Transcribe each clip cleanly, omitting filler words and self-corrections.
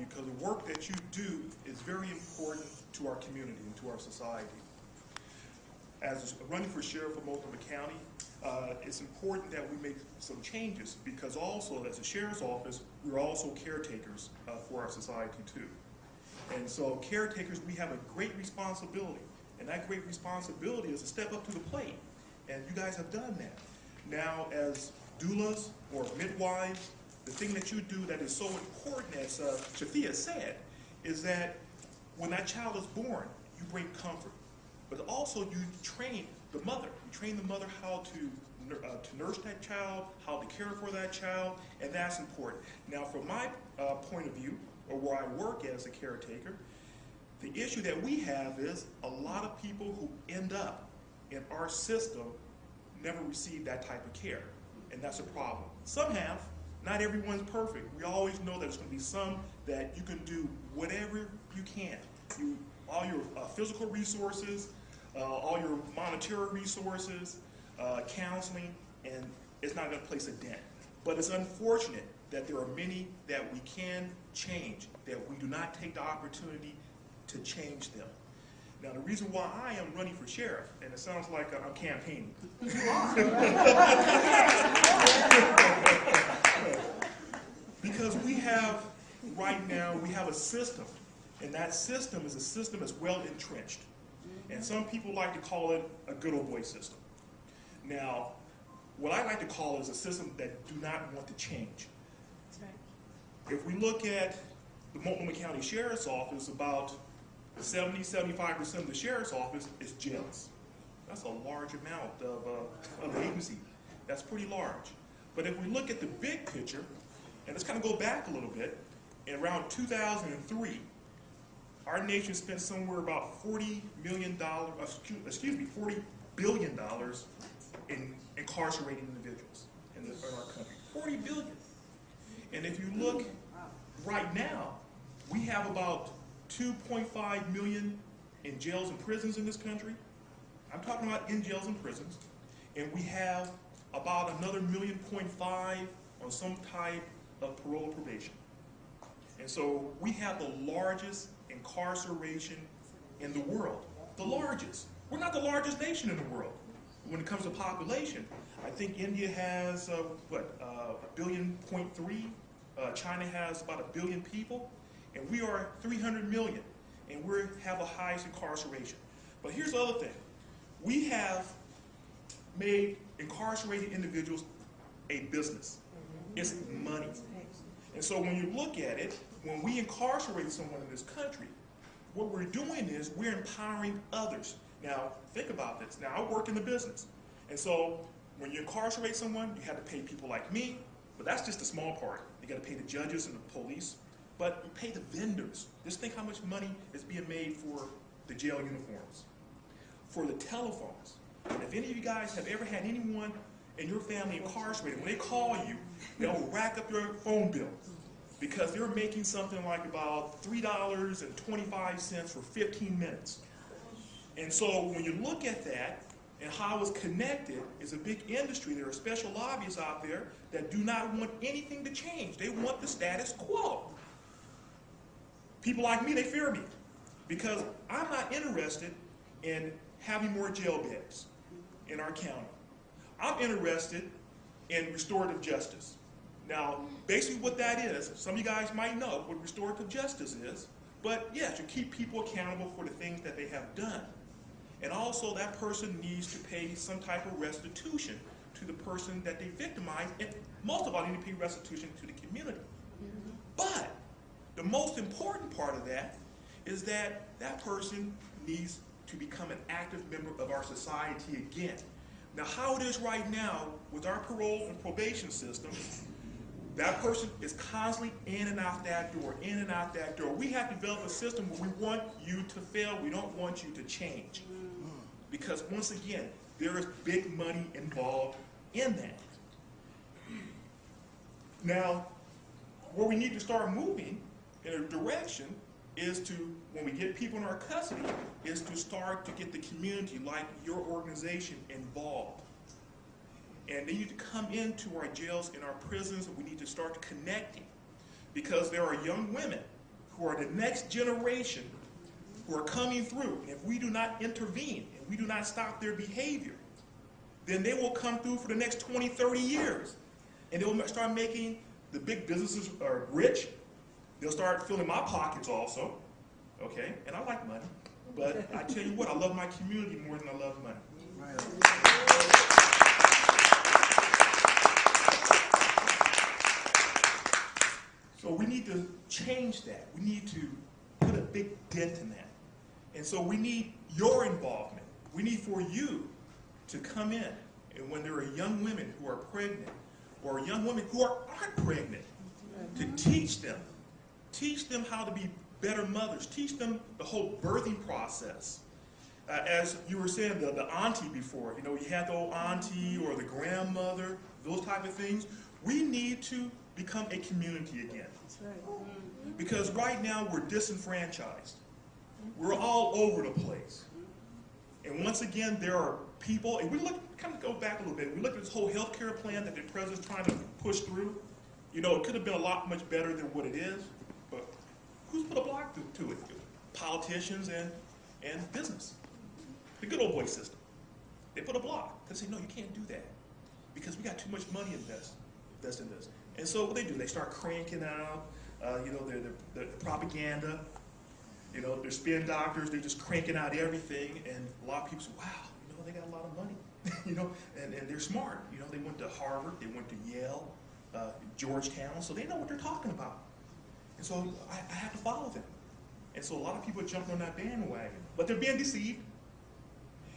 you because the work that you do is very important to our community and to our society. As running for sheriff of Multnomah County, it's important that we make some changes because also as a sheriff's office, we're also caretakers for our society too. And so caretakers, we have a great responsibility. And that great responsibility is to step up to the plate. And you guys have done that. Now, as doulas or midwives, the thing that you do that is so important, as Shafia said, is that when that child is born, you bring comfort. But also you train the mother. You train the mother how to nurse that child, how to care for that child, and that's important. Now, from my point of view, or where I work as a caretaker, the issue that we have is a lot of people who end up in our system never receive that type of care, and that's a problem. Some have. Not everyone's perfect. We always know that there's going to be some that you can do whatever you can. All your physical resources, all your monetary resources, counseling, and it's not going to place a dent. But it's unfortunate that there are many that we can change, that we do not take the opportunity to change them. Now, the reason why I am running for sheriff, and it sounds like I'm campaigning. Because we have, right now, we have a system, and that system is a system that's well entrenched. And some people like to call it a good old boy system. Now, what I like to call it is a system that do not want to change. That's right. If we look at the Multnomah County Sheriff's Office, about 70–75% of the Sheriff's Office is jails. That's a large amount of the agency. That's pretty large. But if we look at the big picture, and let's kind of go back a little bit, in around 2003, our nation spent somewhere about $40 billion in incarcerating individuals in our country. 40 billion. And if you look right now, we have about 2.5 million in jails and prisons in this country. I'm talking about in jails and prisons. And we have about another 1.5 million on some type of parole or probation. And so we have the largest incarceration in the world. The largest. We're not the largest nation in the world. When it comes to population, I think India has, 1.3 billion. China has about 1 billion people. And we are 300 million. And we have the highest incarceration. But here's the other thing. We have made incarcerated individuals a business. It's money. And so when you look at it, when we incarcerate someone in this country, what we're doing is we're empowering others. Now, think about this. Now, I work in the business. And so when you incarcerate someone, you have to pay people like me, but that's just a small part. You got to pay the judges and the police, but you pay the vendors. Just think how much money is being made for the jail uniforms, for the telephones. And if any of you guys have ever had anyone in your family incarcerated, when they call you, they'll rack up your phone bill because they're making something like about $3.25 for 15 minutes. And so when you look at that and how it's connected, it's a big industry. There are special lobbyists out there that do not want anything to change. They want the status quo. People like me, they fear me because I'm not interested in having more jail beds in our county. I'm interested in restorative justice. Now, basically what that is, some of you guys might know what restorative justice is, but yes, you keep people accountable for the things that they have done. And also that person needs to pay some type of restitution to the person that they victimized, and most of all, they need to pay restitution to the community. But the most important part of that is that that person needs to become an active member of our society again. Now, how it is right now with our parole and probation system, that person is constantly in and out that door, in and out that door. We have to develop a system where we want you to fail, we don't want you to change. Because once again, there is big money involved in that. Now, where we need to start moving in a direction is to, when we get people in our custody, is to start to get the community, like your organization, involved. And they need to come into our jails and our prisons, and we need to start connecting. Because there are young women who are the next generation who are coming through. And if we do not intervene, and we do not stop their behavior, then they will come through for the next 20, 30 years. And they'll start making the big businesses rich. They'll start filling my pockets also. Okay? And I like money. But I tell you what, I love my community more than I love money. So we need to change that. We need to put a big dent in that. And so we need your involvement. We need for you to come in. And when there are young women who are pregnant, or young women who aren't pregnant, to teach them how to be better mothers, teach them the whole birthing process. As you were saying, the auntie before, you had the old auntie or the grandmother, those type of things. We need to become a community again. That's right. Because right now we're disenfranchised. We're all over the place. And once again, there are people, and we kind of go back a little bit, we look at this whole health care plan that the president's trying to push through. It could have been a lot much better than what it is, but who's put a block to it? Politicians and business. The good old boy system. They put a block. They say, no, you can't do that because we got too much money invest in this. And so what they do, they start cranking out, the propaganda. They're spin doctors. They're just cranking out everything, and a lot of people say, wow, they got a lot of money, and they're smart. They went to Harvard, they went to Yale, Georgetown, so they know what they're talking about. And so I have to follow them. And so a lot of people jump on that bandwagon, but they're being deceived.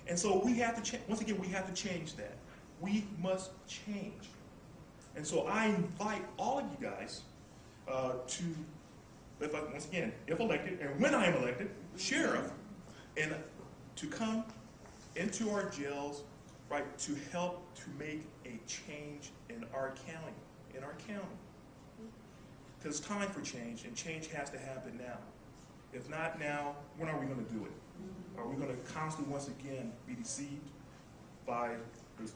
And so we have to once again, we have to change that. We must change. And so I invite all of you guys once again, if elected, and when I am elected, sheriff, and to come into our jails, right, to help to make a change in our county. Because it's time for change, and change has to happen now. If not now, when are we going to do it? Are we going to constantly, once again, be deceived by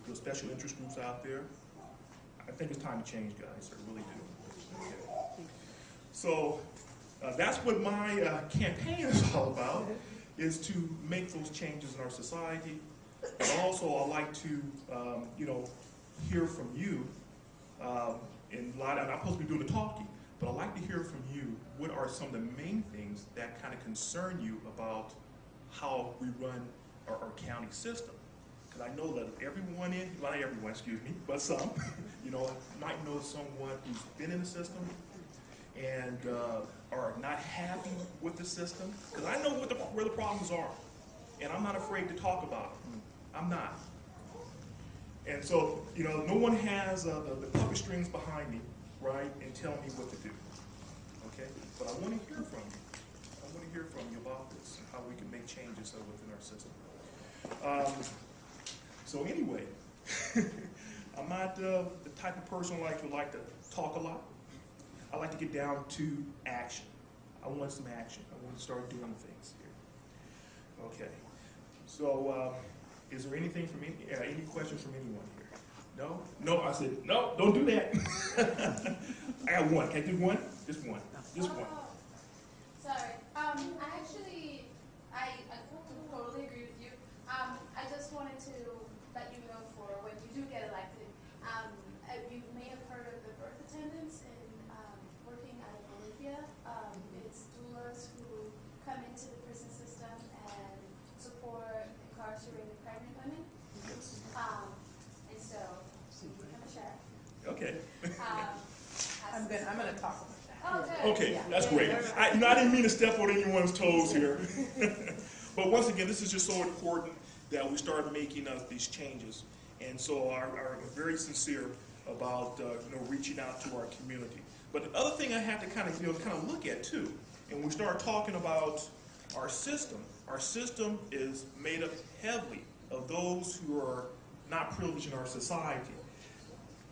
the special interest groups out there? I think it's time to change, guys. I really do. Okay. So that's what my campaign is all about, is to make those changes in our society. And also, I'd like to, hear from you. I'm not supposed to be doing the talking, but I'd like to hear from you. What are some of the main things that kind of concern you about how we run our county system? Because I know that not everyone, excuse me, but some, might know someone who's been in the system and are not happy with the system. Because I know where the problems are, and I'm not afraid to talk about them. I'm not. And so, no one has the puppet strings behind me, right, and tell me what to do. Okay? But I want to hear from you. I want to hear from you about this and how we can make changes within our system. So anyway, I'm not the type of person who like to talk a lot. I like to get down to action. I want some action. I want to start doing things here. Okay. So, is there anything from any questions from anyone here? No? No, I said, no, don't do that. I got one. Can I do one? Just one. Just one. Sorry. I totally agree with you. I just wanted to let you know for when you do get elected, you may have heard of the birth attendants in working out of Bolivia. It's doulas who come into the prison system and support incarcerated pregnant women. And so, I'm a sheriff. Okay. I'm going to talk about that. Oh, Okay, yeah. that's great. I didn't mean to step on anyone's toes here. But once again, this is just so important that we start making these changes. And so I'm very sincere about reaching out to our community. But the other thing I have to kind of look at too, and we start talking about our system is made up heavily of those who are not privileged in our society.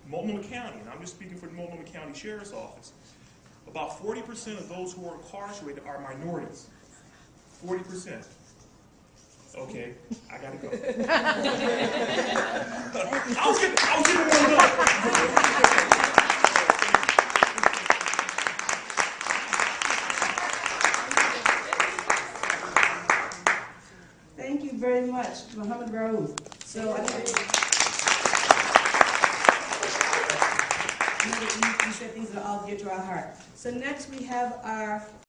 Multnomah County, and I'm just speaking for the Multnomah County Sheriff's Office, about 40% of those who are incarcerated are minorities. 40%. Okay, I gotta go. I was getting warmed up. Thank you very much, Muhammad Raouf. So I know you said these are all dear to our heart. So next we have our